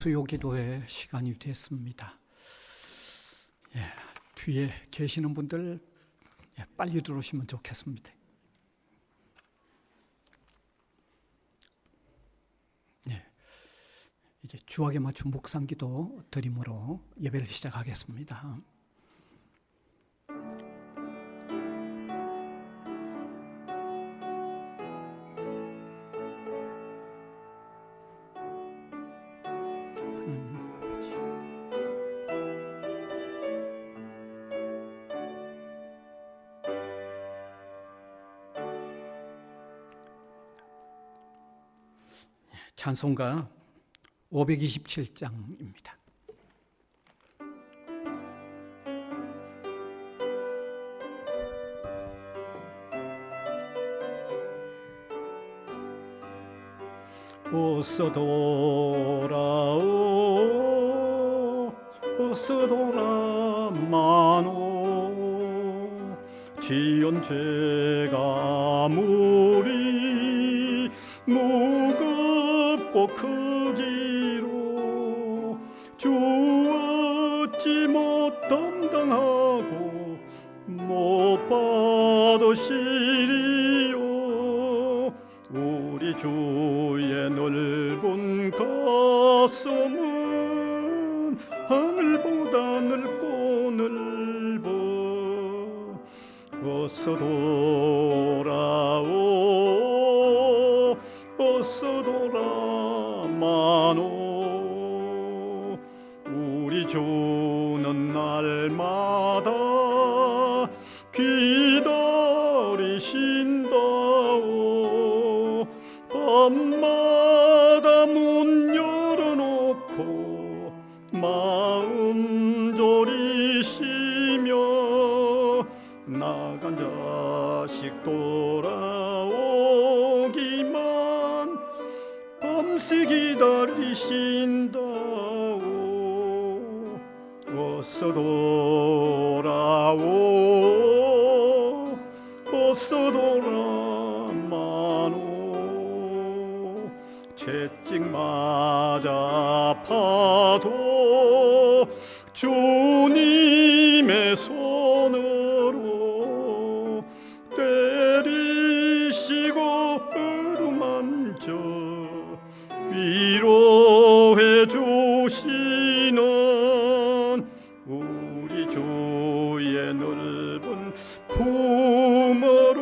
수요기도의 시간이 됐습니다. 뒤에 계시는 분들 빨리 들어오시면 좋겠습니다. 이제 주악에 맞춘 묵상기도 드림으로 예배를 시작하겠습니다. 찬송가 527장입니다. 어서 돌아오 어서 돌아마노 지연 죄가 무리 무겁고 크기로 주 어찌 못 담당하고 못 받으시리요. 우리 주의 넓은 가슴은 하늘보다 넓고 넓어. 어서 돌아오 어서 돌아마노. 우리 주는 날마다 기다리신다오. 밤마다 문 열어놓고 마음 졸이시며 나간 자식 돌아오기만 밤새 기다리신다오. 어서 돌아오 어서 돌아마노. 채찍 맞아 아파도 주님의 손으로 때리시고 어루만져 위로해 주시는 우리 주의 넓은 품으로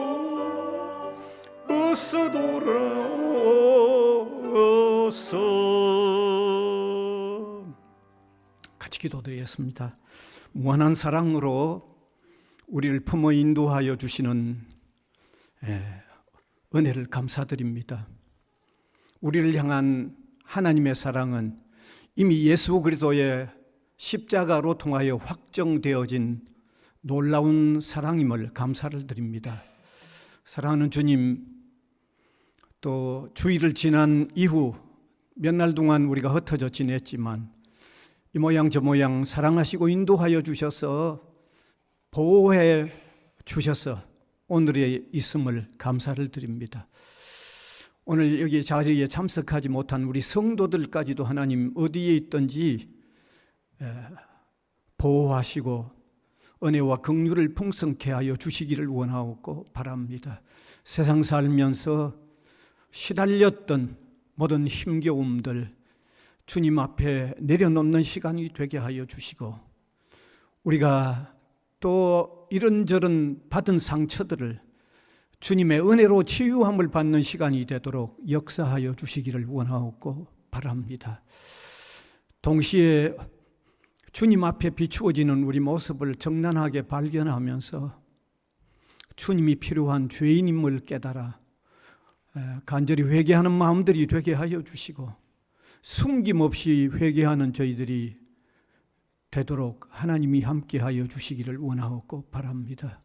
어서 돌아오소. 같이 기도드리겠습니다. 무한한 사랑으로 우리를 품어 인도하여 주시는 은혜를 감사드립니다. 우리를 향한 하나님의 사랑은 이미 예수 그리스도의 십자가로 통하여 확정되어진 놀라운 사랑임을 감사를 드립니다. 사랑하는 주님, 또 주일을 지난 이후 몇 날 동안 우리가 흩어져 지냈지만 이 모양 저 모양 사랑하시고 인도하여 주셔서 보호해 주셔서 오늘의 있음을 감사를 드립니다. 오늘 여기 자리에 참석하지 못한 우리 성도들까지도 하나님 어디에 있든지 보호하시고 은혜와 긍휼을 풍성케 하여 주시기를 원하옵고 바랍니다. 세상 살면서 시달렸던 모든 힘겨움들 주님 앞에 내려놓는 시간이 되게 하여 주시고, 우리가 또 이런저런 받은 상처들을 주님의 은혜로 치유함을 받는 시간이 되도록 역사하여 주시기를 원하옵고 바랍니다. 동시에 주님 앞에 비추어지는 우리 모습을 정난하게 발견하면서 주님이 필요한 죄인임을 깨달아 간절히 회개하는 마음들이 되게 하여 주시고, 숨김없이 회개하는 저희들이 되도록 하나님이 함께하여 주시기를 원하옵고 바랍니다.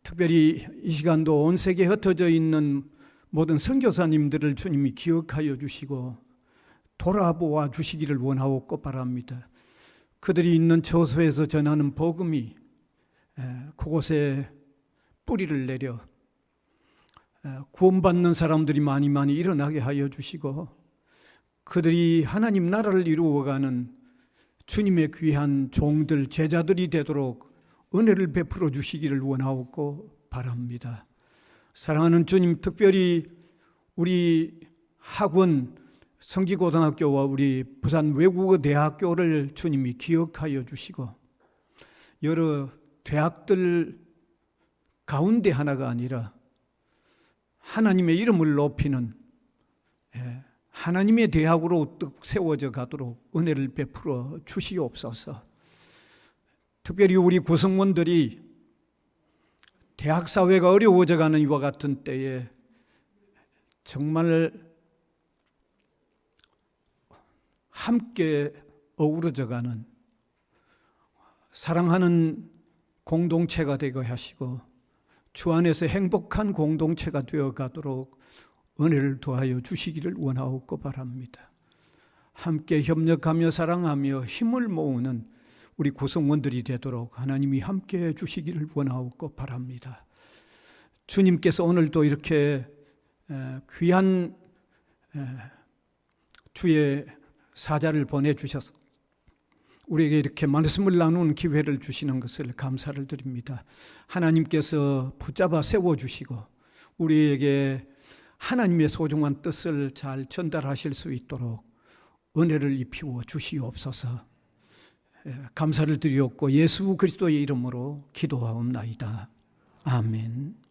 특별히 이 시간도 온 세계에 흩어져 있는 모든 선교사님들을 주님이 기억하여 주시고 돌아보아 주시기를 원하옵고 바랍니다. 그들이 있는 처소에서 전하는 복음이 그곳에 뿌리를 내려 구원받는 사람들이 많이 일어나게 하여 주시고, 그들이 하나님 나라를 이루어가는 주님의 귀한 종들, 제자들이 되도록 은혜를 베풀어 주시기를 원하옵고 바랍니다. 사랑하는 주님, 특별히 우리 학원 성지고등학교와 우리 부산 외국어대학교를 주님이 기억하여 주시고 여러 대학들 가운데 하나가 아니라 하나님의 이름을 높이는 하나님의 대학으로 뚝 세워져 가도록 은혜를 베풀어 주시옵소서. 특별히 우리 구성원들이 대학 사회가 어려워져 가는 이와 같은 때에 정말 함께 어우러져 가는 사랑하는 공동체가 되게 하시고 주 안에서 행복한 공동체가 되어 가도록 은혜를 더하여 주시기를 원하옵고 바랍니다. 함께 협력하며 사랑하며 힘을 모으는 우리 구성원들이 되도록 하나님이 함께 주시기를 원하옵고 바랍니다. 주님께서 오늘도 이렇게 귀한 주의 사자를 보내주셔서 우리에게 이렇게 말씀을 나누는 기회를 주시는 것을 감사를 드립니다. 하나님께서 붙잡아 세워주시고 우리에게 하나님의 소중한 뜻을 잘 전달하실 수 있도록 은혜를 입히워 주시옵소서. 감사를 드리옵고 예수 그리스도의 이름으로 기도하옵나이다. 아멘.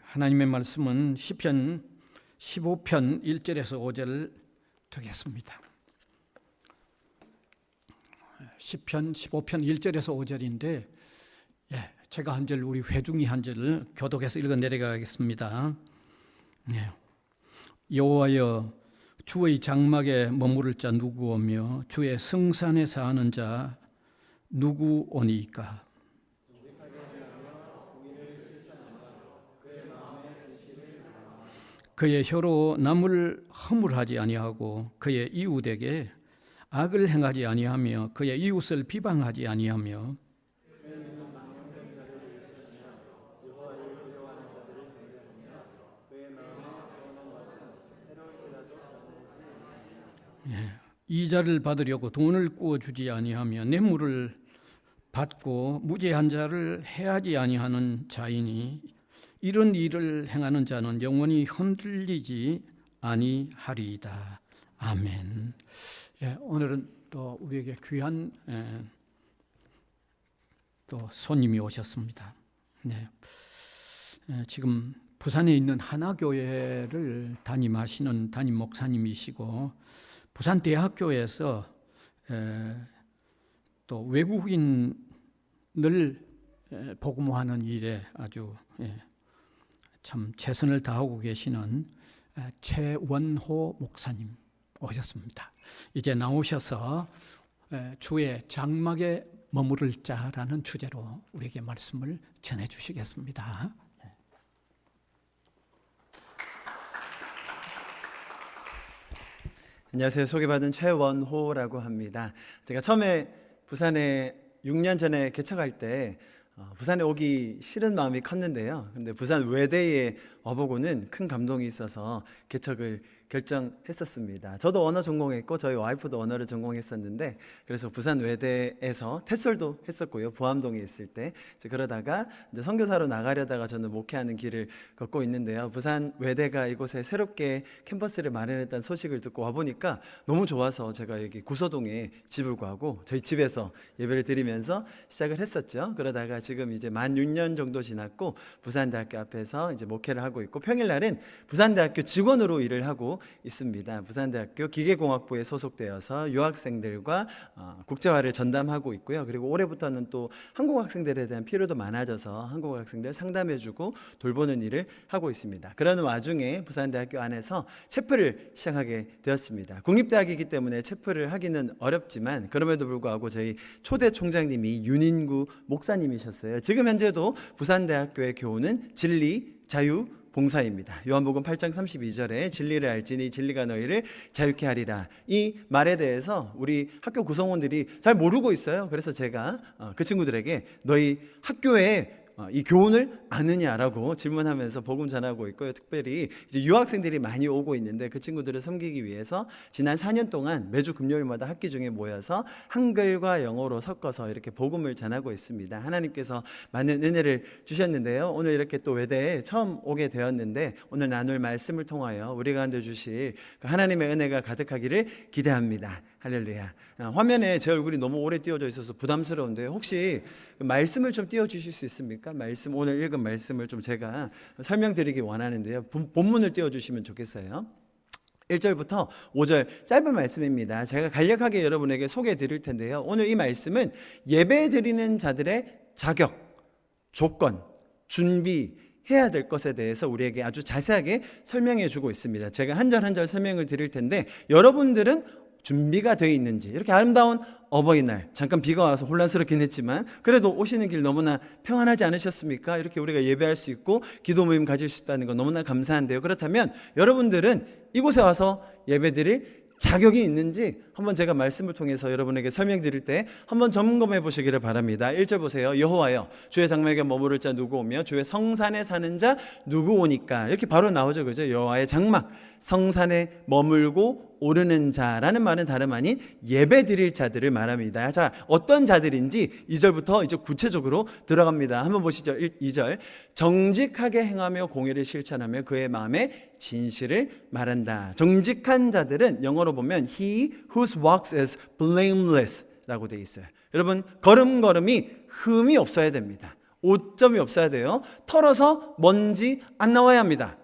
하나님의 말씀은 시편 15편 1절에서 5절 되겠습니다. 시편 15편 1절에서 5절인데 제가 한 절, 우리 회중이 한 절 교독해서 읽어 내려가겠습니다. 여호와여, 주의 장막에 머무를 자 누구오며 주의 성산에 사는 자 누구오니까? 그의 혀로 남을 허물하지 아니하고 그의 이웃에게 악을 행하지 아니하며 그의 이웃을 비방하지 아니하며 이자를 받으려고 돈을 꾸어주지 아니하며 뇌물을 받고 무죄한 자를 해하지 아니하는 자이니 이런 일을 행하는 자는 영원히 흔들리지 아니하리이다. 아멘. 오늘은 또 우리에게 귀한 또 손님이 오셨습니다. 지금 부산에 있는 하나교회를 담임하시는 담임 목사님이시고 부산대학교에서 또 외국인을 복음화하는 일에 아주 참 최선을 다하고 계시는 최원호 목사님 오셨습니다. 이제 나오셔서 주의 장막에 머무를 자라는 주제로 우리에게 말씀을 전해 주시겠습니다. 안녕하세요. 소개받은 최원호라고 합니다. 제가 처음에 부산에 6년 전에 개척할 때 부산에 오기 싫은 마음이 컸는데요. 근데 부산 외대에 와보고는 큰 감동이 있어서 개척을 결정했었습니다. 저도 언어 전공했고 저희 와이프도 언어를 전공했었는데 그래서 부산 외대에서 태설도 했었고요. 부암동에 있을 때 그러다가 이제 선교사로 나가려다가 저는 목회하는 길을 걷고 있는데요. 부산 외대가 이곳에 새롭게 캠퍼스를 마련했다는 소식을 듣고 와보니까 너무 좋아서 제가 여기 구서동에 집을 구하고 저희 집에서 예배를 드리면서 시작을 했었죠. 그러다가 지금 이제 만 6년 정도 지났고 부산대학교 앞에서 이제 목회를 하고 있고 평일날은 부산대학교 직원으로 일을 하고 있습니다. 부산대학교 기계공학부에 소속되어서 유학생들과 국제화를 전담하고 있고요. 그리고 올해부터는 또 한국 학생들에 대한 필요도 많아져서 한국 학생들 상담해주고 돌보는 일을 하고 있습니다. 그러는 와중에 부산대학교 안에서 체프를 시작하게 되었습니다. 국립대학이기 때문에 체프를 하기는 어렵지만 그럼에도 불구하고 저희 초대 총장님이 윤인구 목사님이셨어요. 지금 현재도 부산대학교의 교우는 진리, 자유, 봉사입니다. 요한복음 8장 32절에 진리를 알지니 진리가 너희를 자유케 하리라. 이 말에 대해서 우리 학교 구성원들이 잘 모르고 있어요. 그래서 제가 그 친구들에게 너희 학교에 이 교훈을 아느냐라고 질문하면서 복음 전하고 있고요. 특별히 이제 유학생들이 많이 오고 있는데 그 친구들을 섬기기 위해서 지난 4년 동안 매주 금요일마다 학기 중에 모여서 한글과 영어로 섞어서 이렇게 복음을 전하고 있습니다. 하나님께서 많은 은혜를 주셨는데요. 오늘 이렇게 또 외대에 처음 오게 되었는데 오늘 나눌 말씀을 통하여 우리 가운데 주실 하나님의 은혜가 가득하기를 기대합니다. 할렐루야. 화면에 제 얼굴이 너무 오래 띄워져 있어서 부담스러운데 혹시 말씀을 좀 띄워주실 수 있습니까? 말씀, 오늘 읽은 말씀을 좀 제가 설명드리기 원하는데요. 본문을 띄워주시면 좋겠어요. 1절부터 5절 짧은 말씀입니다. 제가 간략하게 여러분에게 소개해 드릴 텐데요. 오늘 이 말씀은 예배 드리는 자들의 자격, 조건, 준비해야 될 것에 대해서 우리에게 아주 자세하게 설명해 주고 있습니다. 제가 한 절 한 절 설명을 드릴 텐데 여러분들은 준비가 되어 있는지, 이렇게 아름다운 어버이날, 잠깐 비가 와서 혼란스럽긴 했지만 그래도 오시는 길 너무나 평안하지 않으셨습니까? 이렇게 우리가 예배할 수 있고 기도 모임 가질 수 있다는 건 너무나 감사한데요. 그렇다면 여러분들은 이곳에 와서 예배드릴 자격이 있는지 한번 제가 말씀을 통해서 여러분에게 설명드릴 때 한번 점검해 보시기를 바랍니다. 1절 보세요. 여호와여 주의 장막에 머무를 자 누구 오며 주의 성산에 사는 자 누구 오니까, 이렇게 바로 나오죠. 그죠? 여호와의 장막, 성산에 머물고 오르는 자라는 말은 다름 아닌 예배 드릴 자들을 말합니다. 자, 어떤 자들인지 2절부터 이제 구체적으로 들어갑니다. 한번 보시죠. 2절. 정직하게 행하며 공의를 실천하며 그의 마음에 진실을 말한다. 정직한 자들은 영어로 보면 he whose walks is blameless 라고 되어 있어요. 여러분, 걸음걸음이 흠이 없어야 됩니다. 오점이 없어야 돼요. 털어서 먼지 안 나와야 합니다.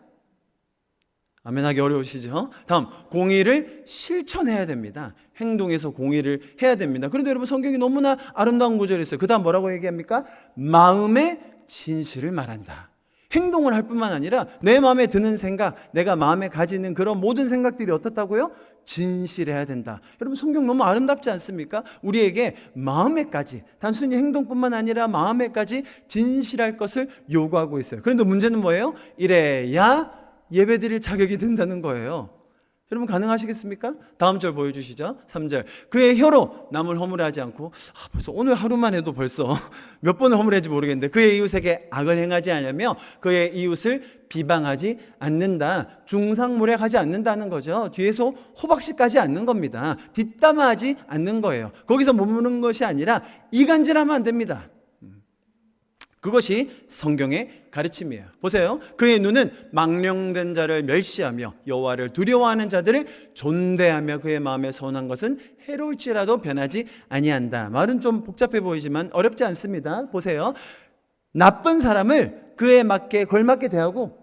아멘하기 어려우시죠? 다음, 공의를 실천해야 됩니다. 행동에서 공의를 해야 됩니다. 그런데 여러분, 성경이 너무나 아름다운 구절이 있어요. 그 다음 뭐라고 얘기합니까? 마음의 진실을 말한다. 행동을 할 뿐만 아니라 내 마음에 드는 생각, 내가 마음에 가지는 그런 모든 생각들이 어떻다고요? 진실해야 된다. 여러분, 성경 너무 아름답지 않습니까? 우리에게 마음에까지, 단순히 행동뿐만 아니라 마음에까지 진실할 것을 요구하고 있어요. 그런데 문제는 뭐예요? 이래야 예배드릴 자격이 된다는 거예요. 여러분, 가능하시겠습니까? 다음 절 보여주시죠. 3절. 그의 혀로 남을 허물하지 않고, 벌써 오늘 하루만 해도 벌써 몇 번을 허물했지 모르겠는데, 그의 이웃에게 악을 행하지 않으며 그의 이웃을 비방하지 않는다. 중상모략하지 않는다는 거죠. 뒤에서 호박씨까지 않는 겁니다. 뒷담화하지 않는 거예요. 거기서 머무는 것이 아니라 이간질하면 안 됩니다. 그것이 성경의 가르침이에요. 보세요. 그의 눈은 망령된 자를 멸시하며 여호와를 두려워하는 자들을 존대하며 그의 마음에 선한 것은 해로울지라도 변하지 아니한다. 말은 좀 복잡해 보이지만 어렵지 않습니다. 보세요. 나쁜 사람을 그에 맞게 걸맞게 대하고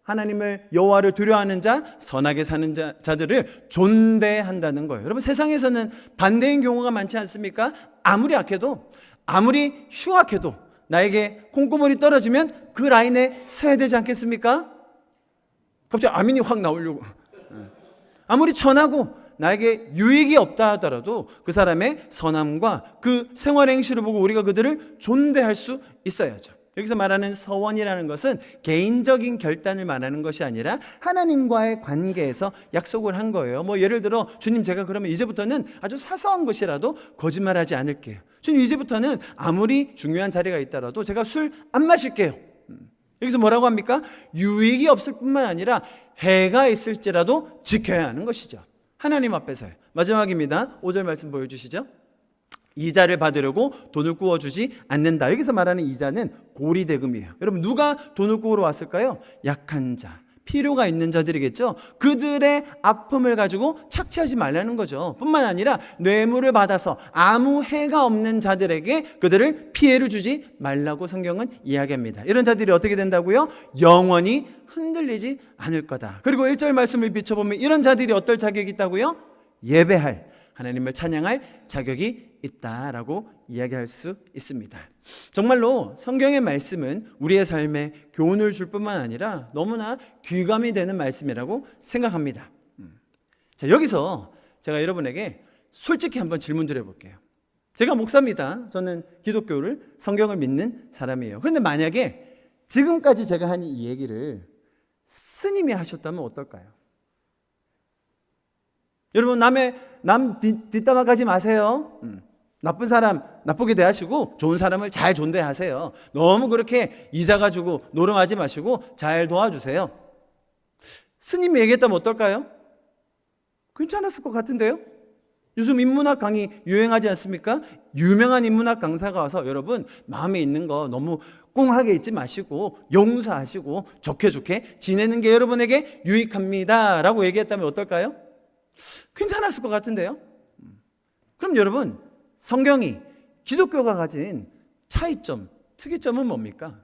하나님을, 여호와를 두려워하는 자, 선하게 사는 자들을 존대한다는 거예요. 여러분, 세상에서는 반대인 경우가 많지 않습니까? 아무리 악해도, 아무리 흉악해도 나에게 콩고물이 떨어지면 그 라인에 서야 되지 않겠습니까? 갑자기 아멘이 확 나오려고. 아무리 천하고 나에게 유익이 없다 하더라도 그 사람의 선함과 그 생활 행실을 보고 우리가 그들을 존대할 수 있어야죠. 여기서 말하는 서원이라는 것은 개인적인 결단을 말하는 것이 아니라 하나님과의 관계에서 약속을 한 거예요. 뭐 예를 들어, 주님, 제가 그러면 이제부터는 아주 사소한 것이라도 거짓말하지 않을게요. 주님, 이제부터는 아무리 중요한 자리가 있더라도 제가 술 안 마실게요. 여기서 뭐라고 합니까? 유익이 없을 뿐만 아니라 해가 있을지라도 지켜야 하는 것이죠. 하나님 앞에서요. 마지막입니다. 5절 말씀 보여주시죠. 이자를 받으려고 돈을 구워주지 않는다. 여기서 말하는 이자는 고리대금이에요. 여러분, 누가 돈을 구우러 왔을까요? 약한 자, 필요가 있는 자들이겠죠. 그들의 아픔을 가지고 착취하지 말라는 거죠. 뿐만 아니라 뇌물을 받아서 아무 해가 없는 자들에게 그들을 피해를 주지 말라고 성경은 이야기합니다. 이런 자들이 어떻게 된다고요? 영원히 흔들리지 않을 거다. 그리고 1절 말씀을 비춰보면 이런 자들이 어떨 자격이 있다고요? 예배할, 하나님을 찬양할 자격이 있다라고 이야기할 수 있습니다. 정말로 성경의 말씀은 우리의 삶에 교훈을 줄 뿐만 아니라 너무나 귀감이 되는 말씀이라고 생각합니다. 자, 여기서 제가 여러분에게 솔직히 한번 질문 드려볼게요. 제가 목사입니다. 저는 기독교를, 성경을 믿는 사람이에요. 그런데 만약에 지금까지 제가 한 이 얘기를 스님이 하셨다면 어떨까요? 여러분, 남 뒷담화 가지 마세요. 나쁜 사람 나쁘게 대하시고 좋은 사람을 잘 존대하세요. 너무 그렇게 이자 가지고 노름하지 마시고 잘 도와주세요. 스님이 얘기했다면 어떨까요? 괜찮았을 것 같은데요? 요즘 인문학 강의 유행하지 않습니까? 유명한 인문학 강사가 와서 여러분 마음에 있는 거 너무 꿍하게 잊지 마시고 용서하시고 좋게 지내는 게 여러분에게 유익합니다 라고 얘기했다면 어떨까요? 괜찮았을 것 같은데요? 그럼 여러분, 성경이 기독교가 가진 차이점, 특이점은 뭡니까?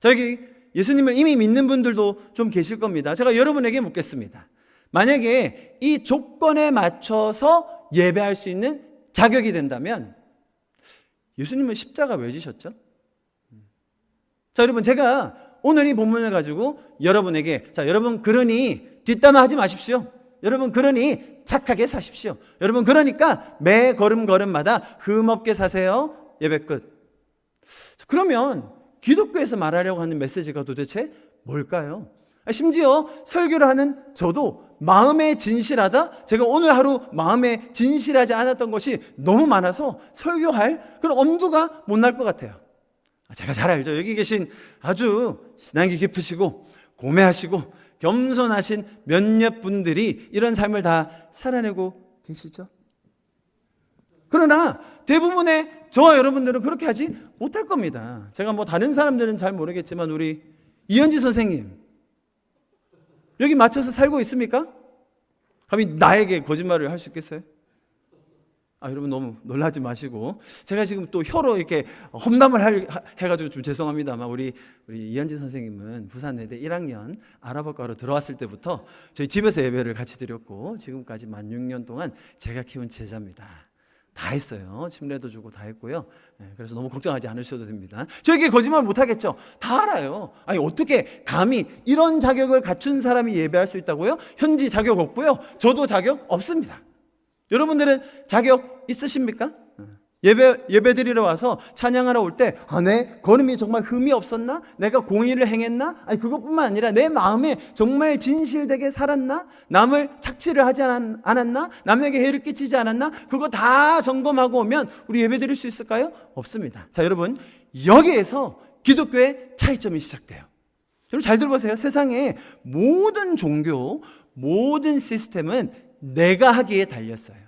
자, 여기 예수님을 이미 믿는 분들도 좀 계실 겁니다. 제가 여러분에게 묻겠습니다. 만약에 이 조건에 맞춰서 예배할 수 있는 자격이 된다면 예수님은 십자가 왜 지셨죠? 자, 여러분, 제가 오늘 이 본문을 가지고 여러분에게, 자, 여러분 그러니 뒷담화 하지 마십시오. 여러분 그러니 착하게 사십시오. 여러분 그러니까 매 걸음마다 흠없게 사세요. 예배 끝. 그러면 기독교에서 말하려고 하는 메시지가 도대체 뭘까요? 심지어 설교를 하는 저도 마음에 진실하다? 제가 오늘 하루 마음에 진실하지 않았던 것이 너무 많아서 설교할 그런 엄두가 못 날 것 같아요. 제가 잘 알죠. 여기 계신 아주 신앙이 깊으시고 고매하시고 겸손하신 몇몇 분들이 이런 삶을 다 살아내고 계시죠. 그러나 대부분의 저와 여러분들은 그렇게 하지 못할 겁니다. 제가 뭐 다른 사람들은 잘 모르겠지만 우리 이현지 선생님 여기 맞춰서 살고 있습니까? 감히 나에게 거짓말을 할 수 있겠어요? 여러분 너무 놀라지 마시고, 제가 지금 또 혀로 이렇게 험담을 해가지고 좀 죄송합니다만 우리 이현진 선생님은 부산예대 1학년 아랍어과로 들어왔을 때부터 저희 집에서 예배를 같이 드렸고 지금까지 만 6년 동안 제가 키운 제자입니다. 다 했어요. 침례도 주고 다 했고요. 그래서 너무 걱정하지 않으셔도 됩니다. 저에게 거짓말 못하겠죠? 다 알아요. 아니 어떻게 감히 이런 자격을 갖춘 사람이 예배할 수 있다고요? 현지 자격 없고요. 저도 자격 없습니다. 여러분들은 자격 있으십니까? 예배 드리러 와서 찬양하러 올 때 내 걸음이 정말 흠이 없었나? 내가 공의를 행했나? 아니 그것뿐만 아니라 내 마음에 정말 진실되게 살았나? 남을 착취를 하지 않았나? 남에게 해를 끼치지 않았나? 그거 다 점검하고 오면 우리 예배 드릴 수 있을까요? 없습니다. 자, 여러분 여기에서 기독교의 차이점이 시작돼요. 여러분 잘 들어보세요. 세상의 모든 종교, 모든 시스템은 내가 하기에 달렸어요.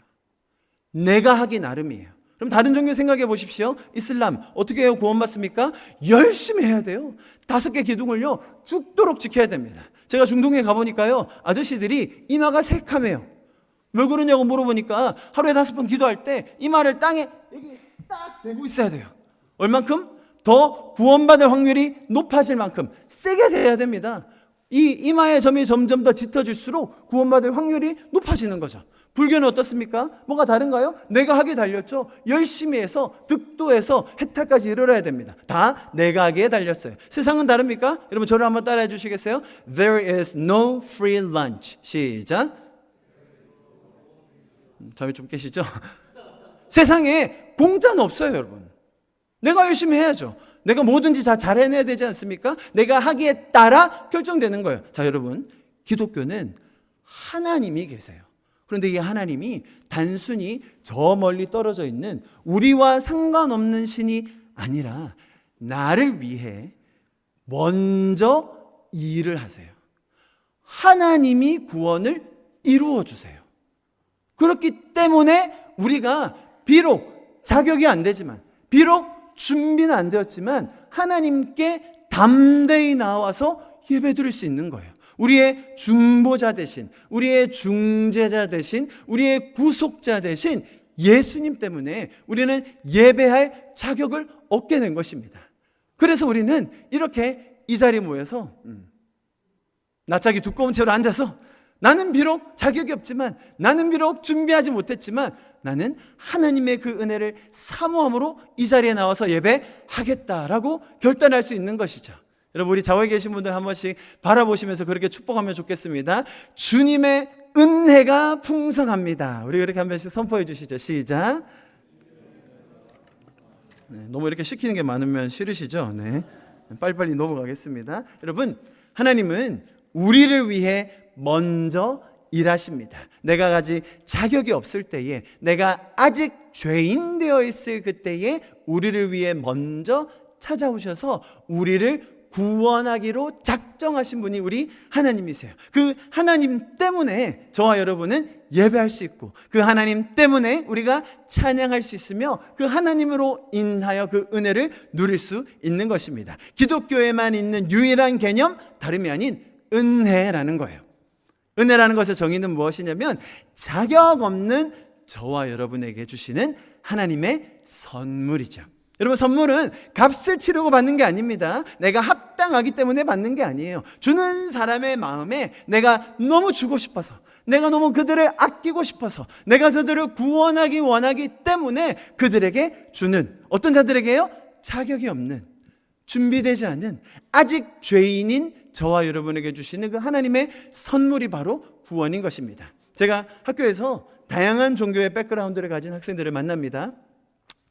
내가 하기 나름이에요. 그럼 다른 종교 생각해 보십시오. 이슬람 어떻게 해요? 구원받습니까? 열심히 해야 돼요. 5개 기둥을요 죽도록 지켜야 됩니다. 제가 중동에 가보니까요 아저씨들이 이마가 새카매요. 왜 그러냐고 물어보니까 하루에 5번 기도할 때 이마를 땅에 여기 딱 대고 있어야 돼요. 얼만큼? 더 구원받을 확률이 높아질 만큼 세게 대야 됩니다. 이 이마의 점이 점점 더 짙어질수록 구원받을 확률이 높아지는 거죠. 불교는 어떻습니까? 뭐가 다른가요? 내가 하기에 달렸죠. 열심히 해서 득도해서 해탈까지 이르러야 됩니다. 다 내가 하기에 달렸어요. 세상은 다릅니까? 여러분 저를 한번 따라해 주시겠어요? There is no free lunch. 시작. 잠이 좀 깨시죠? 세상에 공짜는 없어요, 여러분. 내가 열심히 해야죠. 내가 뭐든지 다 잘 해내야 되지 않습니까? 내가 하기에 따라 결정되는 거예요. 자, 여러분 기독교는 하나님이 계세요. 그런데 이 하나님이 단순히 저 멀리 떨어져 있는 우리와 상관없는 신이 아니라 나를 위해 먼저 일을 하세요. 하나님이 구원을 이루어 주세요. 그렇기 때문에 우리가 비록 자격이 안 되지만, 비록 준비는 안 되었지만 하나님께 담대히 나와서 예배드릴 수 있는 거예요. 우리의 중보자 대신, 우리의 중재자 대신, 우리의 구속자 대신 예수님 때문에 우리는 예배할 자격을 얻게 된 것입니다. 그래서 우리는 이렇게 이 자리에 모여서 낯짝이 두꺼운 채로 앉아서 나는 비록 자격이 없지만, 나는 비록 준비하지 못했지만 나는 하나님의 그 은혜를 사모함으로 이 자리에 나와서 예배하겠다라고 결단할 수 있는 것이죠. 여러분 우리 좌우에 계신 분들 한 번씩 바라보시면서 그렇게 축복하면 좋겠습니다. 주님의 은혜가 풍성합니다. 우리 그렇게 한 번씩 선포해 주시죠. 시작. 네, 너무 이렇게 시키는 게 많으면 싫으시죠? 네, 빨리빨리 넘어가겠습니다. 여러분 하나님은 우리를 위해 먼저 일하십니다. 내가 가진 자격이 없을 때에, 내가 아직 죄인 되어 있을 그때에 우리를 위해 먼저 찾아오셔서 우리를 구원하기로 작정하신 분이 우리 하나님이세요. 그 하나님 때문에 저와 여러분은 예배할 수 있고, 그 하나님 때문에 우리가 찬양할 수 있으며, 그 하나님으로 인하여 그 은혜를 누릴 수 있는 것입니다. 기독교에만 있는 유일한 개념, 다름이 아닌 은혜라는 거예요. 은혜라는 것의 정의는 무엇이냐면 자격 없는 저와 여러분에게 주시는 하나님의 선물이죠. 여러분, 선물은 값을 치르고 받는 게 아닙니다. 내가 합당하기 때문에 받는 게 아니에요. 주는 사람의 마음에 내가 너무 주고 싶어서, 내가 너무 그들을 아끼고 싶어서, 내가 저들을 구원하기 원하기 때문에 그들에게 주는, 어떤 자들에게요? 자격이 없는, 준비되지 않은, 아직 죄인인 저와 여러분에게 주시는 그 하나님의 선물이 바로 구원인 것입니다. 제가 학교에서 다양한 종교의 백그라운드를 가진 학생들을 만납니다.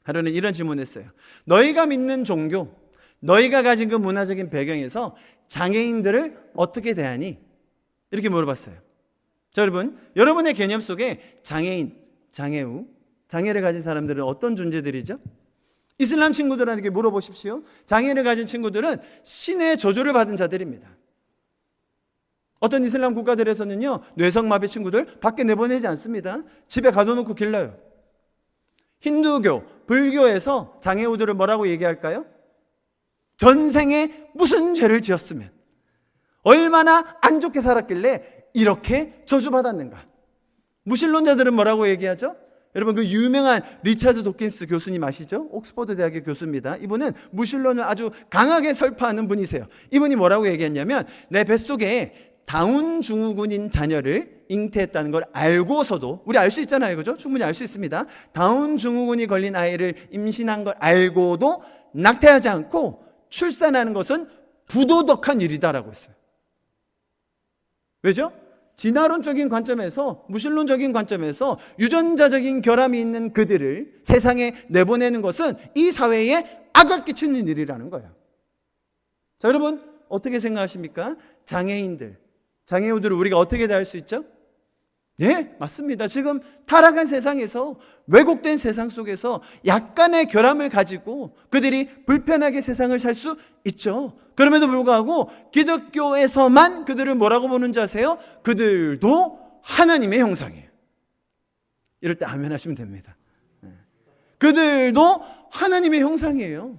하루는 이런 질문했어요. 너희가 믿는 종교, 너희가 가진 그 문화적인 배경에서 장애인들을 어떻게 대하니? 이렇게 물어봤어요. 자, 여러분의 개념 속에 장애인, 장애우, 장애를 가진 사람들은 어떤 존재들이죠? 이슬람 친구들한테 물어보십시오. 장애를 가진 친구들은 신의 저주를 받은 자들입니다. 어떤 이슬람 국가들에서는요, 뇌성마비 친구들 밖에 내보내지 않습니다. 집에 가둬놓고 길러요. 힌두교, 불교에서 장애우들을 뭐라고 얘기할까요? 전생에 무슨 죄를 지었으면, 얼마나 안 좋게 살았길래 이렇게 저주받았는가. 무신론자들은 뭐라고 얘기하죠? 여러분, 그 유명한 리차드 도킨스 교수님 아시죠? 옥스퍼드 대학의 교수입니다. 이분은 무신론을 아주 강하게 설파하는 분이세요. 이분이 뭐라고 얘기했냐면, 내 뱃속에 다운 증후군인 자녀를 잉태했다는 걸 알고서도, 우리 알 수 있잖아요, 그죠? 충분히 알 수 있습니다. 다운 증후군이 걸린 아이를 임신한 걸 알고도 낙태하지 않고 출산하는 것은 부도덕한 일이다라고 했어요. 왜죠? 진화론적인 관점에서, 무신론적인 관점에서 유전자적인 결함이 있는 그들을 세상에 내보내는 것은 이 사회에 악을 끼치는 일이라는 거예요. 자, 여러분, 어떻게 생각하십니까? 장애인들, 장애우들을 우리가 어떻게 대할 수 있죠? 예, 맞습니다. 지금 타락한 세상에서, 왜곡된 세상 속에서 약간의 결함을 가지고 그들이 불편하게 세상을 살 수 있죠. 그럼에도 불구하고 기독교에서만 그들을 뭐라고 보는지 아세요? 그들도 하나님의 형상이에요. 이럴 때 아멘 하시면 됩니다. 그들도 하나님의 형상이에요.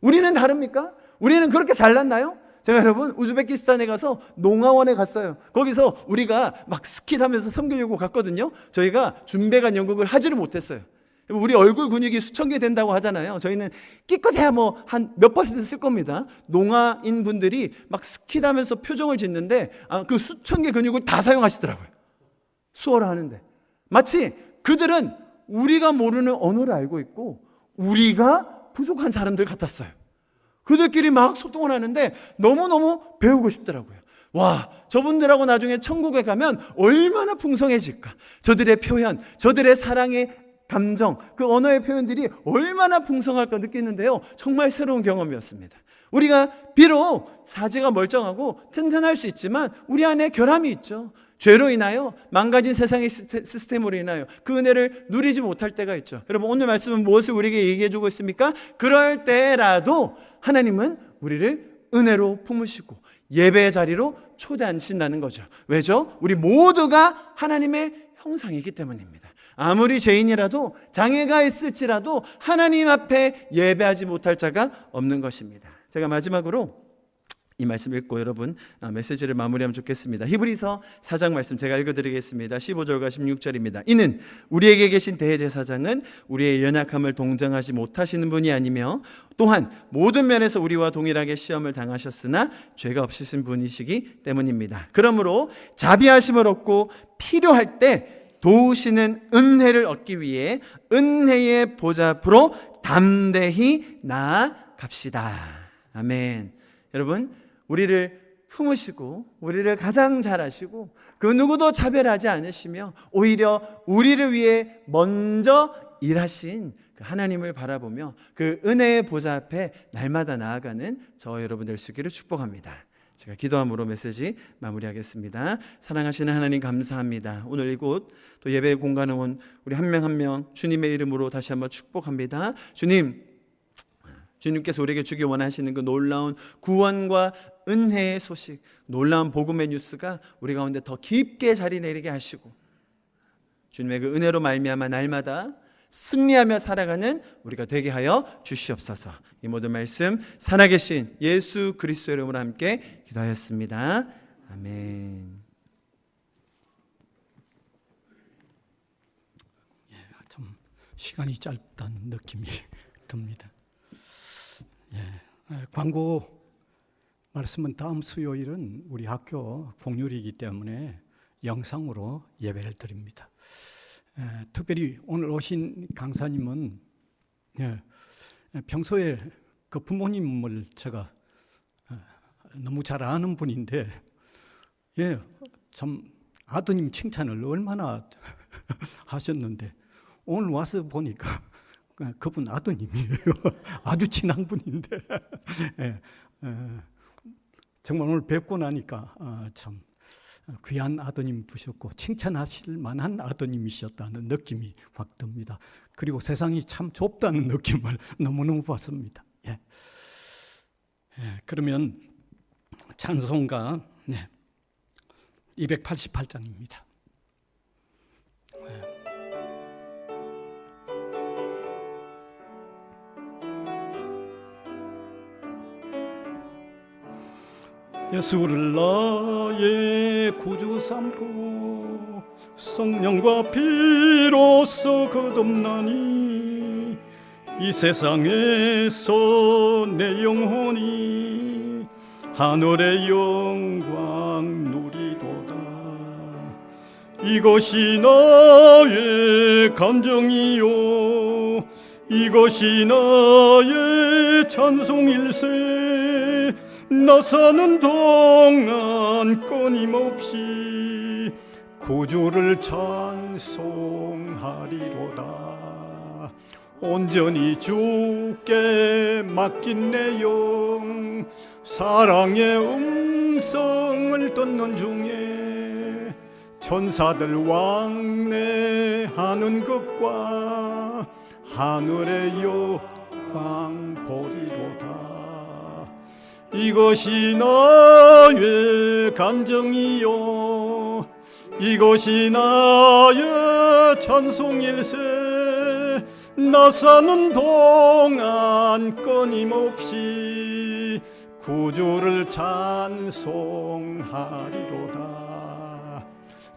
우리는 다릅니까? 우리는 그렇게 잘났나요? 제가 여러분, 우즈베키스탄에 가서 농아원에 갔어요. 거기서 우리가 막 스킷하면서 섬기려고 갔거든요. 저희가 준비간 연극을 하지를 못했어요. 우리 얼굴 근육이 수천 개 된다고 하잖아요. 저희는 끼껏해야 뭐 한 몇 퍼센트 쓸 겁니다. 농아인 분들이 막 스킷하면서 표정을 짓는데 그 수천 개 근육을 다 사용하시더라고요. 수어를 하는데 마치 그들은 우리가 모르는 언어를 알고 있고 우리가 부족한 사람들 같았어요. 그들끼리 막 소통을 하는데 너무너무 배우고 싶더라고요. 와, 저분들하고 나중에 천국에 가면 얼마나 풍성해질까. 저들의 표현, 저들의 사랑의 감정, 그 언어의 표현들이 얼마나 풍성할까 느끼는데요. 정말 새로운 경험이었습니다. 우리가 비록 사지가 멀쩡하고 튼튼할 수 있지만 우리 안에 결함이 있죠. 죄로 인하여, 망가진 세상의 시스템으로 인하여 그 은혜를 누리지 못할 때가 있죠. 여러분, 오늘 말씀은 무엇을 우리에게 얘기해 주고 있습니까? 그럴 때라도 하나님은 우리를 은혜로 품으시고 예배의 자리로 초대하신다는 거죠. 왜죠? 우리 모두가 하나님의 형상이기 때문입니다. 아무리 죄인이라도, 장애가 있을지라도 하나님 앞에 예배하지 못할 자가 없는 것입니다. 제가 마지막으로 이 말씀 읽고 여러분 메시지를 마무리하면 좋겠습니다. 히브리서 4장 말씀 제가 읽어드리겠습니다. 15절과 16절입니다. 이는 우리에게 계신 대제사장은 우리의 연약함을 동정하지 못하시는 분이 아니며 또한 모든 면에서 우리와 동일하게 시험을 당하셨으나 죄가 없으신 분이시기 때문입니다. 그러므로 자비하심을 얻고 필요할 때 도우시는 은혜를 얻기 위해 은혜의 보좌 앞으로 담대히 나아갑시다. 아멘. 여러분, 우리를 품으시고 우리를 가장 잘 아시고 그 누구도 차별하지 않으시며 오히려 우리를 위해 먼저 일하신 그 하나님을 바라보며 그 은혜의 보좌 앞에 날마다 나아가는 저와 여러분 될 수 있기를 축복합니다. 제가 기도함으로 메시지 마무리하겠습니다. 사랑하시는 하나님 감사합니다. 오늘 이곳 또 예배 공간에 온 우리 한 명 한 명 주님의 이름으로 다시 한번 축복합니다. 주님께서 우리에게 주기 원하시는 그 놀라운 구원과 은혜의 소식, 놀라운 복음의 뉴스가 우리 가운데 더 깊게 자리 내리게 하시고 주님의 그 은혜로 말미암아 날마다 승리하며 살아가는 우리가 되게 하여 주시옵소서. 이 모든 말씀 살아계신 예수 그리스도의 이름으로 함께 기도하였습니다. 아멘. 좀 시간이 짧다는 느낌이 듭니다. 광고 말씀은 다음 수요일은 우리 학교 공휴일이기 때문에 영상으로 예배를 드립니다. 특별히 오늘 오신 강사님은 평소에 그 부모님을 제가 너무 잘 아는 분인데 참 아드님 칭찬을 얼마나 하셨는데 오늘 와서 보니까 그분 아드님이에요. 아주 친한 분인데 정말 오늘 뵙고 나니까 참 귀한 아드님 두셨고 칭찬하실 만한 아드님이셨다는 느낌이 확 듭니다. 그리고 세상이 참 좁다는 느낌을 너무너무 받습니다. 그러면 찬송가 288장입니다. 예수를 나의 구주 삼고 성령과 피로써 거듭나니 이 세상에서 내 영혼이 하늘의 영광 누리도다. 이것이 나의 감정이요 이것이 나의 찬송일세. 나 사는 동안 끊임없이 구주를 찬송하리로다. 온전히 주께 맡긴 내 영 사랑의 음성을 듣는 중에 천사들 왕래하는 것과 하늘의 영광 보리로다. 이것이 나의 감정이요 이것이 나의 찬송일세. 나 사는 동안 끊임없이 구주를 찬송하리로다.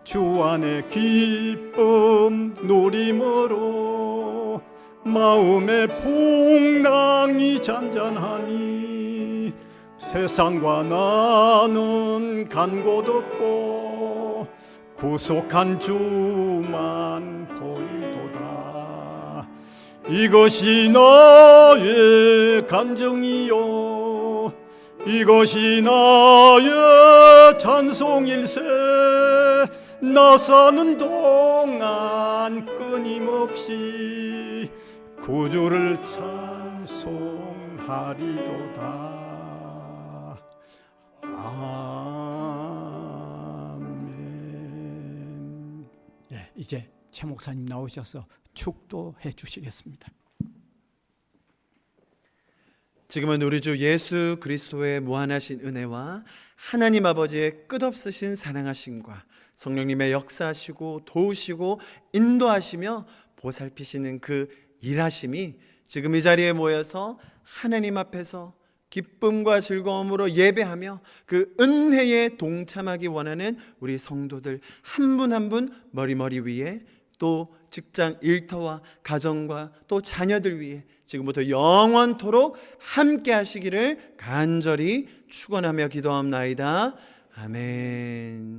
주 안에 기쁨 누림으로 마음의 풍랑이 잔잔하니 세상과 나는 간 곳 없고 구속한 주만 보이도다. 이것이 나의 감정이요 이것이 나의 찬송일세. 나 사는 동안 끊임없이 구주를 찬송하리로다. 아멘. 이제 최 목사님 나오셔서 축도해 주시겠습니다. 지금은 우리 주 예수 그리스도의 무한하신 은혜와 하나님 아버지의 끝없으신 사랑하심과 성령님의 역사하시고 도우시고 인도하시며 보살피시는 그 일하심이 지금 이 자리에 모여서 하나님 앞에서 기쁨과 즐거움으로 예배하며 그 은혜에 동참하기 원하는 우리 성도들 한 분 한 분 머리 위에 또 직장 일터와 가정과 또 자녀들 위해 지금부터 영원토록 함께 하시기를 간절히 축원하며 기도합나이다. 아멘.